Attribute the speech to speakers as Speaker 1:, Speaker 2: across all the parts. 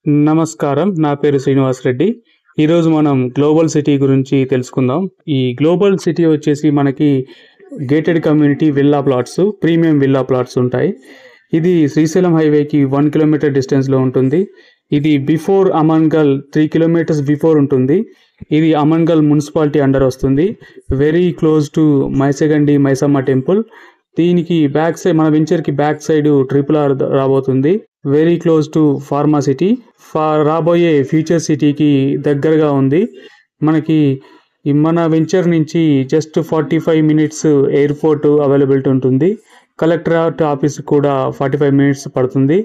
Speaker 1: నమస్కారం. నా పేరు శ్రీనివాస్ రెడ్డి. ఈరోజు మనం గ్లోబల్ సిటీ గురించి తెలుసుకుందాం. ఈ గ్లోబల్ సిటీ వచ్చేసి మనకి gated community villa plots, premium villa plots ఉంటాయి. ఇది శ్రీశైలం హైవేకి 1 కిలోమీటర్ డిస్టెన్స్లో ఉంటుంది. ఇది బిఫోర్ అమన్గల్ 3 కిలోమీటర్స్ బిఫోర్ ఉంటుంది. ఇది అమన్గల్ మున్సిపాలిటీ అండర్ వస్తుంది. Very close to Maisagandi Maisamma temple. దీనికి బ్యాక్ సైడ్, మన వెంచర్కి బ్యాక్ సైడ్ RRR రాబోతుంది. Very close to pharma city. రాబోయే ఫ్యూచర్ సిటీకి దగ్గరగా ఉంది. మనకి మన వెంచర్ నుంచి జస్ట్ 45 మినిట్స్ ఎయిర్పోర్ట్ అవైలబిలిటీ ఉంటుంది. కలెక్టరేట్ ఆఫీస్ కూడా 45 మినిట్స్ పడుతుంది.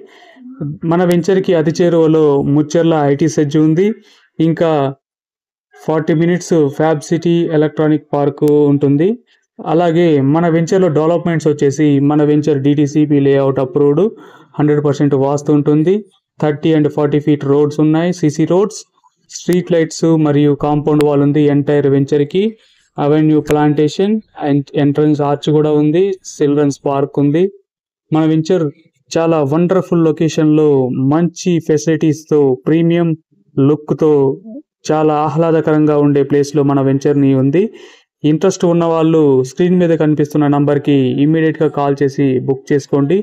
Speaker 1: మన వెంచర్కి అతి చేరువలో ముచ్చెర్ల ఐటీ సెజ్ ఉంది. ఇంకా 40 minutes fab city electronic park ఉంటుంది. అలాగే మన వెంచర్లో డెవలప్మెంట్స్ వచ్చేసి మన venture DTCP layout approved, 100% vastu ఉంటుంది. 30 and 40 ఫీట్ రోడ్స్ ఉన్నాయి, CC రోడ్స్. స్ట్రీట్ లైట్స్ మరియు కాంపౌండ్ వాల్ ఉంది ఎంటైర్ వెంచర్కి. Avenue plantation and entrance arch కూడా ఉంది. చిల్డ్రన్స్ పార్క్ ఉంది. మన వెంచర్ చాలా వండర్ఫుల్ లొకేషన్లో మంచి ఫెసిలిటీస్తో, ప్రీమియం లుక్తో, చాలా ఆహ్లాదకరంగా ఉండే ప్లేస్లో మన వెంచర్ని ఉంది. ఇంట్రెస్ట్ ఉన్న వాళ్ళు స్క్రీన్ మీద కనిపిస్తున్న నంబర్కి ఇమ్మీడియట్గా కాల్ చేసి బుక్ చేసుకోండి.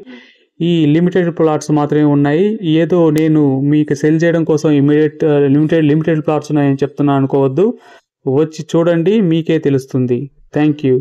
Speaker 1: ఈ లిమిటెడ్ ప్లాట్స్ మాత్రమే ఉన్నాయి. ఏదో నేను మీకు సెల్ చేయడం కోసం లిమిటెడ్ ప్లాట్స్ ఉన్నాయని చెప్తున్నా అనుకోవద్దు. వచ్చి చూడండి, మీకే తెలుస్తుంది. Thank you.